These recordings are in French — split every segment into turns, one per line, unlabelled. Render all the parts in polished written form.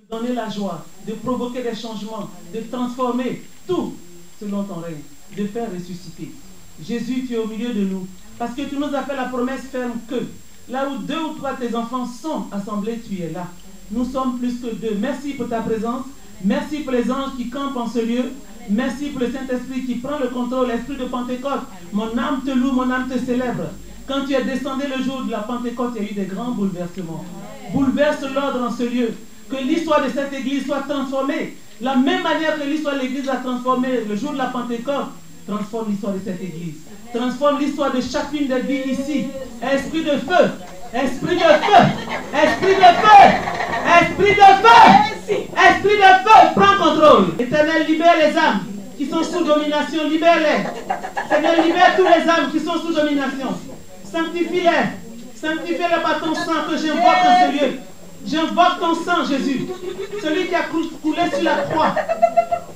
de donner la joie, de provoquer des changements, de transformer tout selon ton règne, de faire ressusciter. Jésus, tu es au milieu de nous, parce que tu nous as fait la promesse ferme que là où 2 ou 3 tes enfants sont assemblés, tu es là. Nous sommes plus que 2. Merci pour ta présence. Merci pour les anges qui campent en ce lieu. Merci pour le Saint-Esprit qui prend le contrôle, l'Esprit de Pentecôte. Mon âme te loue, mon âme te célèbre. Quand tu es descendu le jour de la Pentecôte, il y a eu des grands bouleversements. Bouleverse l'ordre dans ce lieu. Que l'histoire de cette église soit transformée. La même manière que l'histoire de l'église a transformé le jour de la Pentecôte, transforme l'histoire de cette église. Transforme l'histoire de chacune des vies ici. Esprit de feu. Esprit de feu. Esprit de feu. Esprit de feu. Esprit de feu. Prends contrôle. Éternel, libère les âmes qui sont sous domination. Libère-les. Seigneur, libère tous les âmes qui sont sous domination. Sanctifie-les. Sanctifie-les par ton sang que j'invoque en ce lieu. J'invoque ton sang, Jésus. Celui qui a coulé sur la croix.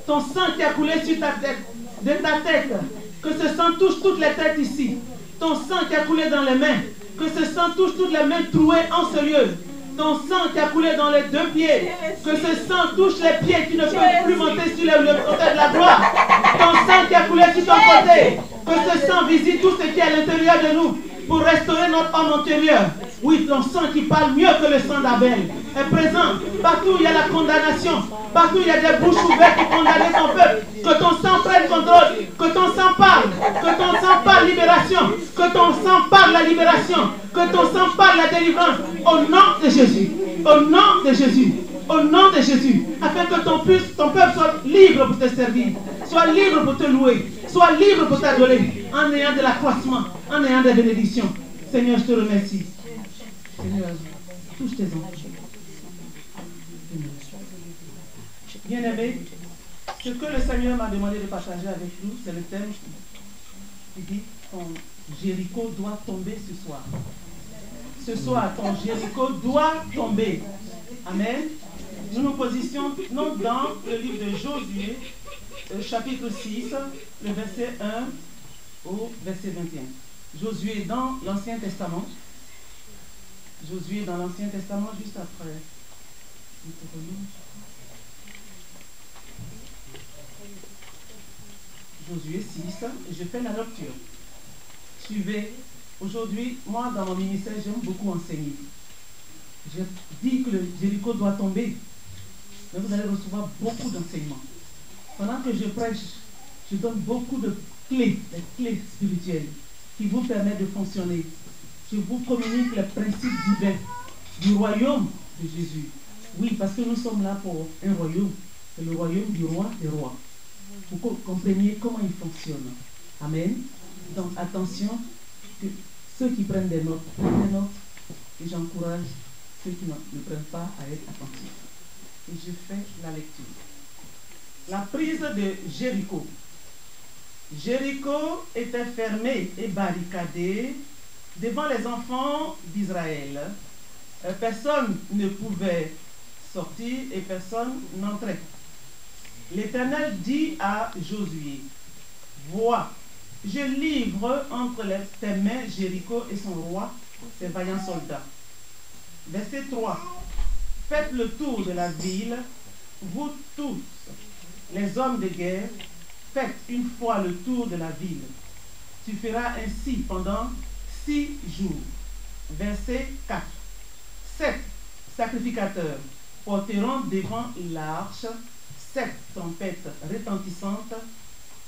Ton sang qui a coulé sur ta tête. De ta tête. Que ce sang touche toutes les têtes ici. Ton sang qui a coulé dans les mains. Que ce sang touche toutes les mains trouées en ce lieu. Ton sang qui a coulé dans les 2 pieds. Que ce sang touche les pieds qui ne peuvent plus monter sur le côté de la gloire. Ton sang qui a coulé sur ton côté. Que ce sang visite tout ce qui est à l'intérieur de nous. Pour restaurer notre homme antérieur. Oui, ton sang qui parle mieux que le sang d'Abel est présent. Partout où il y a la condamnation, partout où il y a des bouches ouvertes pour condamner ton peuple, que ton sang prenne contrôle, que ton sang parle, que ton sang parle libération, que ton sang parle la libération, que ton sang parle la délivrance. Au nom de Jésus, au nom de Jésus, au nom de Jésus, afin que ton peuple soit libre pour te servir, soit libre pour te louer, soit libre pour t'adorer, en ayant de l'accroissement, en ayant des bénédictions. Seigneur, je te remercie. Seigneur, touche tes enfants. Bien-aimé, ce que le Seigneur m'a demandé de partager avec nous, c'est le thème qui dit ton Jéricho doit tomber ce soir. Ce soir, ton Jéricho doit tomber. Amen. Nous nous positionnons dans le livre de Josué, chapitre 6, le verset 1 au verset 21. Josué dans l'Ancien Testament. Josué dans l'Ancien Testament, juste après. Josué 6, je fais la lecture. Suivez. Aujourd'hui, moi, dans mon ministère, j'aime beaucoup enseigner. Je dis que le Jéricho doit tomber. Mais vous allez recevoir beaucoup d'enseignements. Pendant que je prêche, je donne beaucoup de clés, des clés spirituelles qui vous permettent de fonctionner. Je vous communique les principes divins du royaume de Jésus. Oui, parce que nous sommes là pour un royaume. C'est le royaume du roi des rois. Pour que vous compreniez comment il fonctionne. Amen. Donc attention, que ceux qui prennent des notes, prennent des notes. Et j'encourage ceux qui ne prennent pas à être attentifs. Et je fais la lecture. La prise de Jéricho. Jéricho était fermé et barricadé devant les enfants d'Israël. Personne ne pouvait sortir et personne n'entrait. L'Éternel dit à Josué, vois, je livre entre tes mains Jéricho et son roi, ses vaillants soldats. Verset 3. Faites le tour de la ville, vous tous, les hommes de guerre, faites une fois le tour de la ville. Tu feras ainsi pendant 6 jours. Verset 4. 7 sacrificateurs porteront devant l'arche 7 trompettes retentissantes,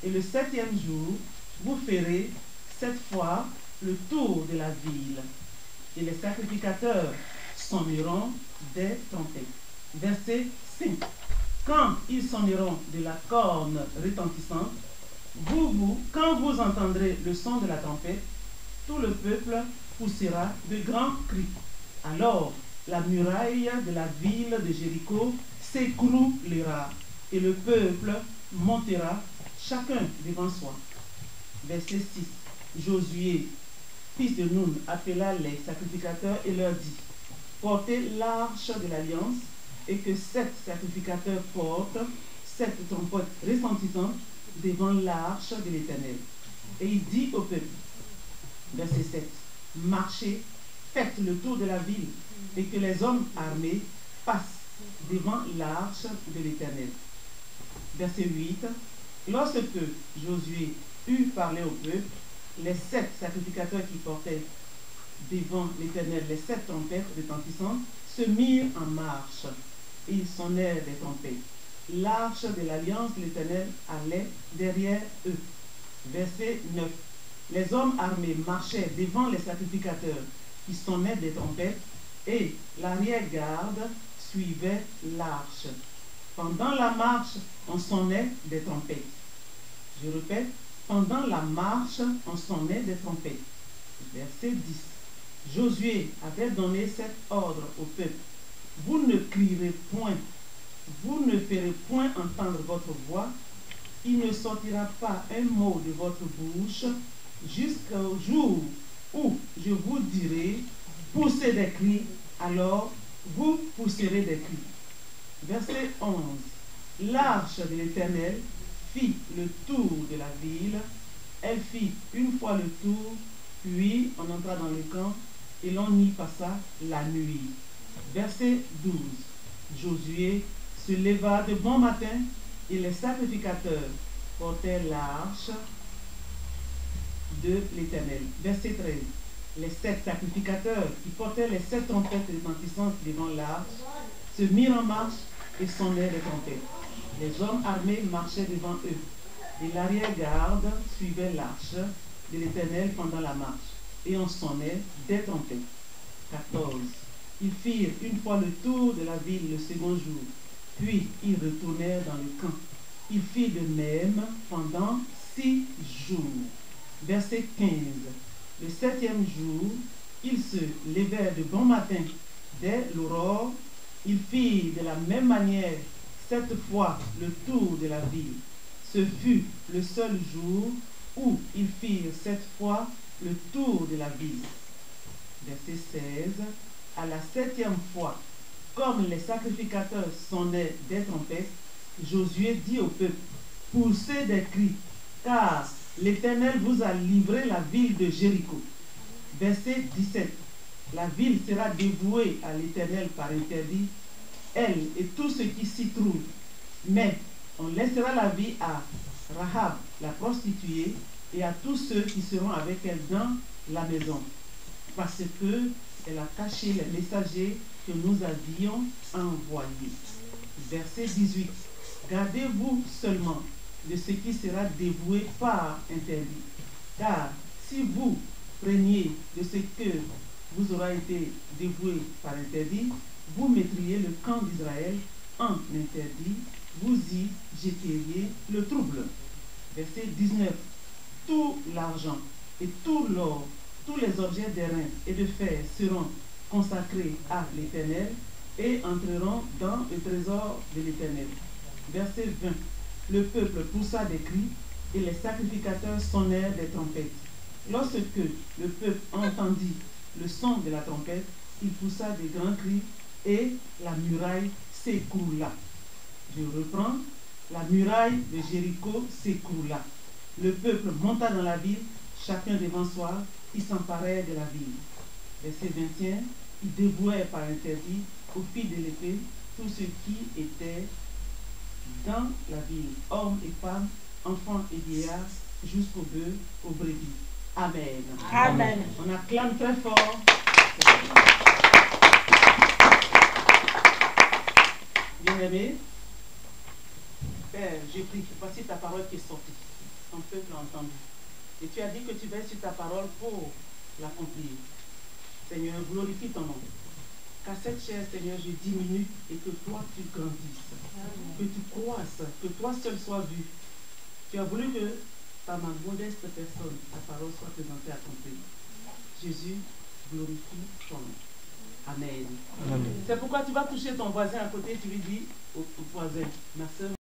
et le 7e jour, vous ferez 7 fois le tour de la ville, et les sacrificateurs sonneront des trompettes. Verset 5. Quand ils sonneront de la corne retentissante, quand vous entendrez le son de la trompette, tout le peuple poussera de grands cris. Alors la muraille de la ville de Jéricho s'écroulera, et le peuple montera chacun devant soi. Verset 6. Josué, fils de Nun, appela les sacrificateurs et leur dit, portez l'arche de l'alliance, et que 7 sacrificateurs portent 7 trompettes retentissantes devant l'arche de l'Éternel. Et il dit au peuple, verset 7, marchez, faites le tour de la ville, et que les hommes armés passent devant l'arche de l'Éternel. Verset 8. Lorsque Josué eut parlé au peuple, les 7 sacrificateurs qui portaient devant l'Éternel les 7 trompettes retentissantes se mirent en marche. Ils sonnèrent des trompettes. L'arche de l'alliance de l'Éternel allait derrière eux. Verset 9. Les hommes armés marchaient devant les sacrificateurs qui sonnaient des trompettes et l'arrière-garde suivait l'arche. Pendant la marche, on sonnait des trompettes. Je répète, pendant la marche, on sonnait des trompettes. Verset 10. Josué avait donné cet ordre au peuple. Vous ne crierez point, vous ne ferez point entendre votre voix, il ne sortira pas un mot de votre bouche jusqu'au jour où je vous dirai, poussez des cris, alors vous pousserez des cris. Verset 11. L'arche de l'Éternel fit le tour de la ville, elle fit une fois le tour, puis on entra dans le camp et l'on y passa la nuit. Verset 12. Josué se leva de bon matin et les sacrificateurs portaient l'arche de l'Éternel. Verset 13. Les 7 sacrificateurs qui portaient les 7 trompettes retentissantes devant l'arche se mirent en marche et sonnaient les trompettes. Les hommes armés marchaient devant eux et l'arrière-garde suivait l'arche de l'Éternel pendant la marche et on sonnait des trompettes. 14. Ils firent une fois le tour de la ville le second jour, puis ils retournèrent dans le camp. Ils firent de même pendant 6 jours. Verset 15. Le 7e jour, ils se levèrent de bon matin dès l'aurore. Ils firent de la même manière 7 fois le tour de la ville. Ce fut le seul jour où ils firent 7 fois le tour de la ville. Verset 16. À la 7e fois, comme les sacrificateurs sonnaient des trompettes, Josué dit au peuple, poussez des cris, car l'Éternel vous a livré la ville de Jéricho. Verset 17. La ville sera dévouée à l'Éternel par interdit, elle et tout ce qui s'y trouve. Mais on laissera la vie à Rahab, la prostituée, et à tous ceux qui seront avec elle dans la maison, parce que elle a caché les messagers que nous avions envoyés. Verset 18. Gardez-vous seulement de ce qui sera dévoué par interdit. Car si vous preniez de ce que vous aura été dévoué par interdit, vous mettriez le camp d'Israël en interdit, vous y jeteriez le trouble. Verset 19. Tout l'argent et tout l'or, tous les objets d'airain et de fer seront consacrés à l'Éternel et entreront dans le trésor de l'Éternel. Verset 20. Le peuple poussa des cris et les sacrificateurs sonnèrent des trompettes. Lorsque le peuple entendit le son de la trompette, il poussa des grands cris et la muraille s'écroula. Je reprends. La muraille de Jéricho s'écroula. Le peuple monta dans la ville, chacun devant soi, ils s'emparèrent de la ville. Verset 21. Ils dévouèrent par interdit au fil de l'épée tous ceux qui étaient dans la ville, hommes et femmes, enfants et vieillards, jusqu'aux bœufs, aux brebis. Amen.
Amen.
On acclame très fort. Bien-aimé, Père, j'ai pris, voici ta parole qui est sortie. Ton peuple l'a entendu. Et tu as dit que tu veilles sur ta parole pour l'accomplir. Seigneur, glorifie ton nom. Qu'à cette chair, Seigneur, je diminue et que toi, tu grandisses. Que tu croisses, que toi seul sois vu. Tu as voulu que, par ma modeste personne, ta parole soit présentée à ton pays. Jésus, glorifie ton nom. Amen. Amen. C'est pourquoi tu vas toucher ton voisin à côté, tu lui dis au voisin, ma soeur,